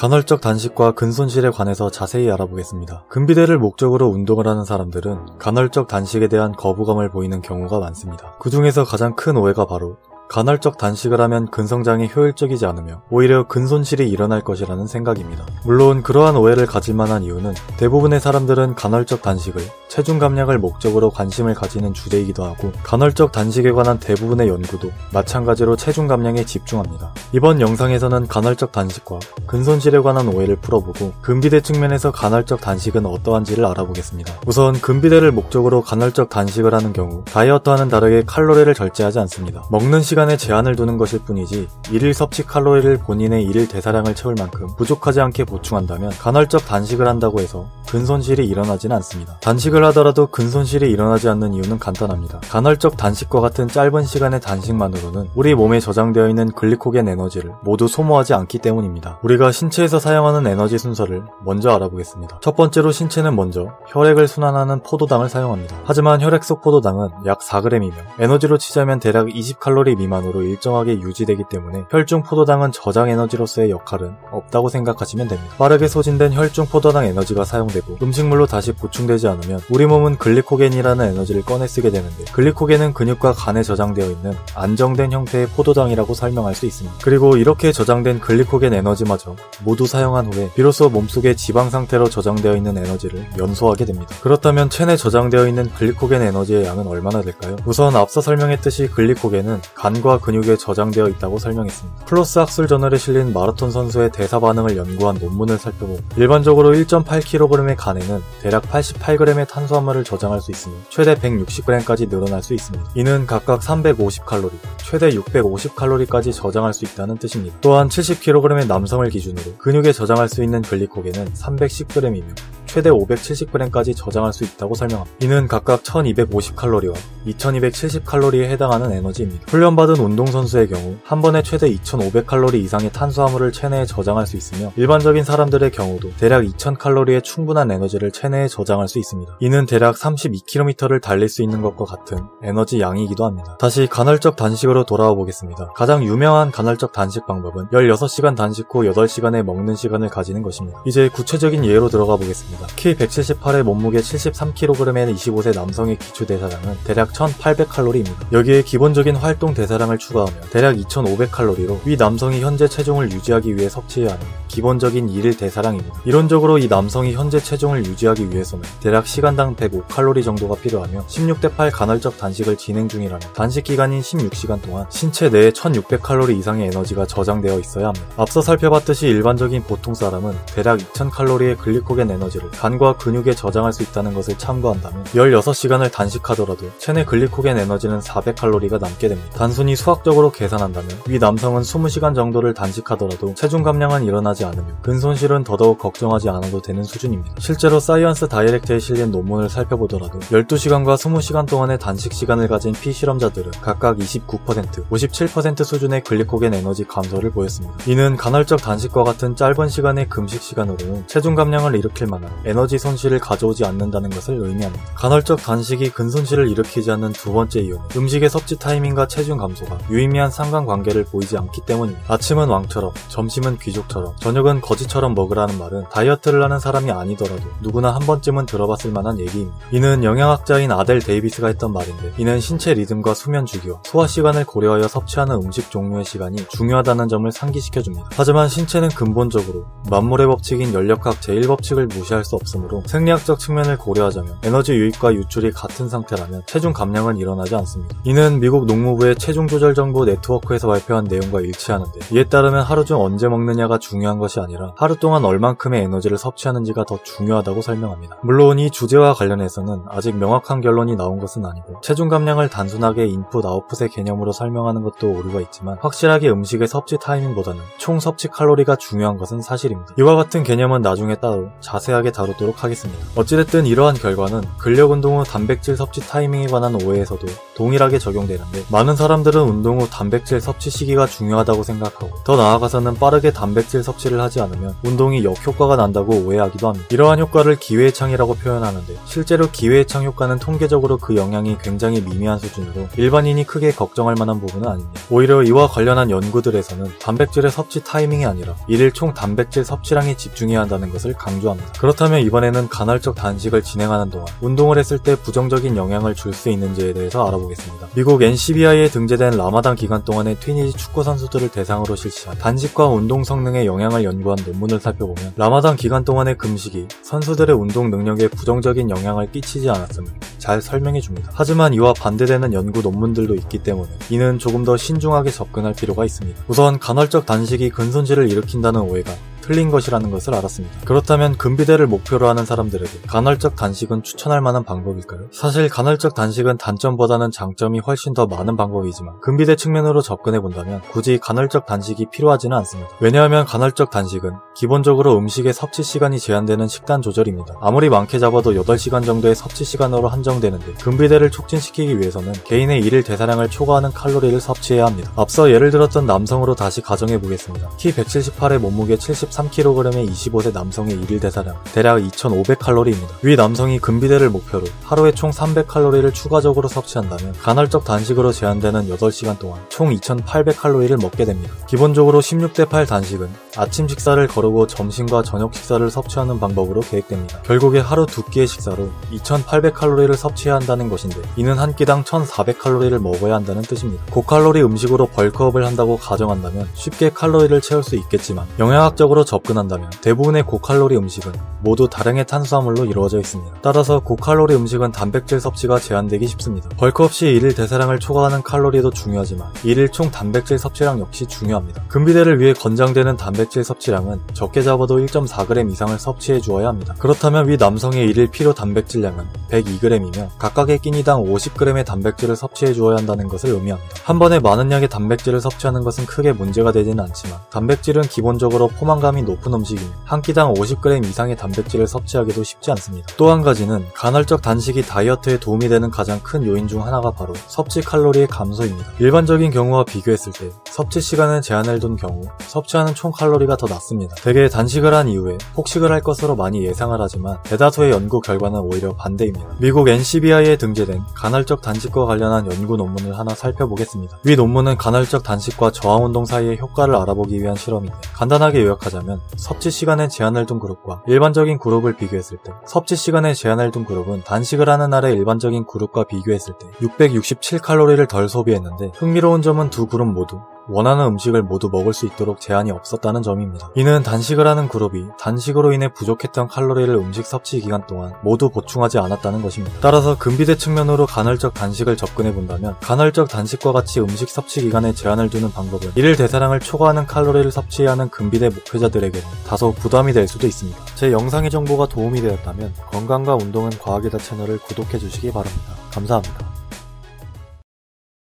간헐적 단식과 근손실에 관해서 자세히 알아보겠습니다. 근비대를 목적으로 운동을 하는 사람들은 간헐적 단식에 대한 거부감을 보이는 경우가 많습니다. 그 중에서 가장 큰 오해가 바로 간헐적 단식을 하면 근성장이 효율적이지 않으며 오히려 근손실이 일어날 것이라는 생각입니다. 물론 그러한 오해를 가질 만한 이유는 대부분의 사람들은 간헐적 단식을 체중 감량을 목적으로 관심을 가지는 주제이기도 하고 간헐적 단식에 관한 대부분의 연구도 마찬가지로 체중 감량에 집중합니다. 이번 영상에서는 간헐적 단식과 근손실에 관한 오해를 풀어보고 근비대 측면에서 간헐적 단식은 어떠한지를 알아보겠습니다. 우선 근비대를 목적으로 간헐적 단식을 하는 경우 다이어트와는 다르게 칼로리를 절제하지 않습니다. 먹는 시간에 제한을 두는 것일 뿐이지 일일 섭취 칼로리를 본인의 일일 대사량을 채울 만큼 부족하지 않게 보충한다면 간헐적 단식을 한다고 해서 근손실이 일어나지는 않습니다. 단식을 하더라도 근손실이 일어나지 않는 이유는 간단합니다. 간헐적 단식과 같은 짧은 시간의 단식만으로는 우리 몸에 저장되어 있는 글리코겐 에너지를 모두 소모하지 않기 때문입니다. 우리가 신체에서 사용하는 에너지 순서를 먼저 알아보겠습니다. 첫 번째로 신체는 먼저 혈액을 순환하는 포도당을 사용합니다. 하지만 혈액 속 포도당은 약 4g이며 에너지로 치자면 대략 20칼로리 미만으로 일정하게 유지되기 때문에 혈중 포도당은 저장 에너지로서의 역할은 없다고 생각하시면 됩니다. 빠르게 소진된 혈중 포도당 에너지가 사용되고 음식물로 다시 보충되지 않으면 우리 몸은 글리코겐이라는 에너지를 꺼내 쓰게 되는데 글리코겐은 근육과 간에 저장되어 있는 안정된 형태의 포도당이라고 설명할 수 있습니다. 그리고 이렇게 저장된 글리코겐 에너지마저 모두 사용한 후에 비로소 몸속에 지방 상태로 저장되어 있는 에너지를 연소하게 됩니다. 그렇다면 체내 저장되어 있는 글리코겐 에너지의 양은 얼마나 될까요? 우선 앞서 설명했듯이 글리코겐은 간과 근육에 저장되어 있다고 설명했습니다. 플로스 학술 저널에 실린 마라톤 선수의 대사 반응을 연구한 논문을 살펴보면 일반적으로 1.8kg의 간에는 대략 88g의 탄수화물을 저장할 수 있으며 최대 160g까지 늘어날 수 있습니다. 이는 각각 350칼로리, 최대 650칼로리까지 저장할 수 있다는 뜻입니다. 또한 70kg의 남성을 기준으로 근육에 저장할 수 있는 글리코겐은 310g이며 최대 570g까지 저장할 수 있다고 설명합니다. 이는 각각 1250칼로리와 2270칼로리에 해당하는 에너지입니다. 훈련받은 운동선수의 경우 한 번에 최대 2500칼로리 이상의 탄수화물을 체내에 저장할 수 있으며 일반적인 사람들의 경우도 대략 2000칼로리의 충분한 에너지를 체내에 저장할 수 있습니다. 이는 대략 32km를 달릴 수 있는 것과 같은 에너지 양이기도 합니다. 다시 간헐적 단식으로 돌아와 보겠습니다. 가장 유명한 간헐적 단식 방법은 16시간 단식 후 8시간의 먹는 시간을 가지는 것입니다. 이제 구체적인 예로 들어가 보겠습니다. 키 178에 몸무게 73kg의 25세 남성의 기초 대사량은 대략 1800칼로리입니다. 여기에 기본적인 활동 대사량을 추가하면 대략 2500칼로리로 위 남성이 현재 체중을 유지하기 위해 섭취해야 하는 기본적인 일일 대사량입니다. 이론적으로 이 남성이 현재 체중을 유지하기 위해서는 대략 시간당 105칼로리 정도가 필요하며 16대8 간헐적 단식을 진행 중이라면 단식 기간인 16시간 동안 신체 내에 1600칼로리 이상의 에너지가 저장되어 있어야 합니다. 앞서 살펴봤듯이 일반적인 보통 사람은 대략 2000칼로리의 글리코겐 에너지를 간과 근육에 저장할 수 있다는 것을 참고한다면 16시간을 단식하더라도 체내 글리코겐 에너지는 400칼로리가 남게 됩니다. 단순히 수학적으로 계산한다면 위 남성은 20시간 정도를 단식하더라도 체중 감량은 일어나지 않으며 근손실은 더더욱 걱정하지 않아도 되는 수준입니다. 실제로 사이언스 다이렉트에 실린 논문을 살펴보더라도 12시간과 20시간 동안의 단식 시간을 가진 피실험자들은 각각 29%, 57% 수준의 글리코겐 에너지 감소를 보였습니다. 이는 간헐적 단식과 같은 짧은 시간의 금식 시간으로는 체중 감량을 일으킬 만한 에너지 손실을 가져오지 않는다는 것을 의미합니다. 간헐적 단식이 근손실을 일으키지 않는 두 번째 이유는 음식의 섭취 타이밍과 체중 감소가 유의미한 상관관계를 보이지 않기 때문입니다. 아침은 왕처럼, 점심은 귀족처럼, 저녁은 거지처럼 먹으라는 말은 다이어트를 하는 사람이 아니더라도 누구나 한 번쯤은 들어봤을 만한 얘기입니다. 이는 영양학자인 아델 데이비스가 했던 말인데 이는 신체 리듬과 수면 주기와 소화 시간을 고려하여 섭취하는 음식 종류의 시간이 중요하다는 점을 상기시켜줍니다. 하지만 신체는 근본적으로 만물의 법칙인 연력학 제1법칙을 무시할 수 없으므로 생리학적 측면을 고려하자면 에너지 유입과 유출이 같은 상태라면 체중 감량은 일어나지 않습니다. 이는 미국 농무부의 체중 조절 정보 네트워크에서 발표한 내용과 일치하는데 이에 따르면 하루 중 언제 먹느냐가 중요한 것이 아니라 하루 동안 얼만큼의 에너지를 섭취하는지가 더 중요하다고 설명합니다. 물론 이 주제와 관련해서는 아직 명확한 결론이 나온 것은 아니고 체중 감량을 단순하게 인풋 아웃풋의 개념으로 설명하는 것도 오류가 있지만 확실하게 음식의 섭취 타이밍보다는 총 섭취 칼로리가 중요한 것은 사실입니다. 이와 같은 개념은 나중에 따로 자세하게 다루도록 하겠습니다. 어찌됐든 이러한 결과는 근력 운동 후 단백질 섭취 타이밍에 관한 오해에서도 동일하게 적용되는데, 많은 사람들은 운동 후 단백질 섭취 시기가 중요하다고 생각하고, 더 나아가서는 빠르게 단백질 섭취를 하지 않으면 운동이 역효과가 난다고 오해하기도 합니다. 이러한 효과를 기회창이라고 표현하는데, 실제로 기회창 효과는 통계적으로 그 영향이 굉장히 미미한 수준으로 일반인이 크게 걱정할 만한 부분은 아닙니다. 오히려 이와 관련한 연구들에서는 단백질의 섭취 타이밍이 아니라 일일 총 단백질 섭취량에 집중해야 한다는 것을 강조합니다. 그렇다면 이번에는 간헐적 단식을 진행하는 동안 운동을 했을 때 부정적인 영향을 줄 수 있는지에 대해서 알아보겠습니다. 미국 NCBI에 등재된 라마단 기간 동안의 튀니지 축구 선수들을 대상으로 실시한 단식과 운동 성능에 영향을 연구한 논문을 살펴보면, 라마단 기간 동안의 금식이 선수들의 운동 능력에 부정적인 영향을 끼치지 않았음을 잘 설명해줍니다. 하지만 이와 반대되는 연구 논문들도 있기 때문에 이는 조금 더 신중하게 접근할 필요가 있습니다. 우선 간헐적 단식이 근손실을 일으킨다는 오해가 틀린 것이라는 것을 알았습니다. 그렇다면 근비대를 목표로 하는 사람들에게 간헐적 단식은 추천할 만한 방법일까요? 사실 간헐적 단식은 단점보다는 장점이 훨씬 더 많은 방법이지만, 근비대 측면으로 접근해본다면 굳이 간헐적 단식이 필요하지는 않습니다. 왜냐하면 간헐적 단식은 기본적으로 음식의 섭취 시간이 제한되는 식단 조절입니다. 아무리 많게 잡아도 8시간 정도의 섭취 시간으로 한정되는데, 근비대를 촉진시키기 위해서는 개인의 일일 대사량을 초과하는 칼로리를 섭취해야 합니다. 앞서 예를 들었던 남성으로 다시 가정해보겠습니다. 키 178에 몸무게 73kg의 25세 남성의 일일 대사량 대략 2,500칼로리입니다. 위 남성이 근비대를 목표로 하루에 총 300칼로리를 추가적으로 섭취한다면 간헐적 단식으로 제한되는 8시간 동안 총 2,800칼로리를 먹게 됩니다. 기본적으로 16대8 단식은 아침 식사를 거르고 점심과 저녁 식사를 섭취하는 방법으로 계획됩니다. 결국에 하루 2끼의 식사로 2,800칼로리를 섭취해야 한다는 것인데, 이는 한 끼당 1,400칼로리를 먹어야 한다는 뜻입니다. 고칼로리 음식으로 벌크업을 한다고 가정한다면 쉽게 칼로리를 채울 수 있겠지만, 영양학적으로 접근한다면 대부분의 고칼로리 음식은 모두 다량의 탄수화물로 이루어져 있습니다. 따라서 고칼로리 음식은 단백질 섭취가 제한되기 쉽습니다. 벌크업 시 일일 대사량을 초과하는 칼로리도 중요하지만 일일 총 단백질 섭취량 역시 중요합니다. 근비대를 위해 권장되는 단백질 섭취량은 적게 잡아도 1.4g 이상을 섭취해 주어야 합니다. 그렇다면 위 남성의 일일 필요 단백질량은 102g이며 각각의 끼니당 50g의 단백질을 섭취해 주어야 한다는 것을 의미합니다. 한 번에 많은 양의 단백질을 섭취하는 것은 크게 문제가 되지는 않지만, 단백질은 기본적으로 포만감이 높은 음식이며 한 끼당 50g 이상의 단백질을 섭취하기도 쉽지 않습니다. 또 한 가지는 간헐적 단식이 다이어트에 도움이 되는 가장 큰 요인 중 하나가 바로 섭취 칼로리의 감소입니다. 일반적인 경우와 비교했을 때 섭취 시간에 제한을 둔 경우 섭취하는 총 칼로리가 더 낮습니다. 대개 단식을 한 이후에 폭식을 할 것으로 많이 예상을 하지만 대다수의 연구 결과는 오히려 반대입니다. 미국 NCBI에 등재된 간헐적 단식과 관련한 연구 논문을 하나 살펴보겠습니다. 위 논문은 간헐적 단식과 저항운동 사이의 효과를 알아보기 위한 실험인데, 간단하게 요약하자면 섭취 시간에 제한을 둔 그룹과 일반적인 그룹을 비교했을 때, 섭취 시간에 제한을 둔 그룹은 단식을 하는 날의 일반적인 그룹과 비교했을 때 667칼로리를 덜 소비했는데, 흥미로운 점은 두 그룹 모두 원하는 음식을 모두 먹을 수 있도록 제한이 없었다는 점입니다. 이는 단식을 하는 그룹이 단식으로 인해 부족했던 칼로리를 음식 섭취 기간 동안 모두 보충하지 않았다는 것입니다. 따라서 근비대 측면으로 간헐적 단식을 접근해본다면, 간헐적 단식과 같이 음식 섭취 기간에 제한을 두는 방법은 일일 대사량을 초과하는 칼로리를 섭취해야 하는 근비대 목표자들에게는 다소 부담이 될 수도 있습니다. 제 영상의 정보가 도움이 되었다면 건강과 운동은 과학이다 채널을 구독해주시기 바랍니다. 감사합니다.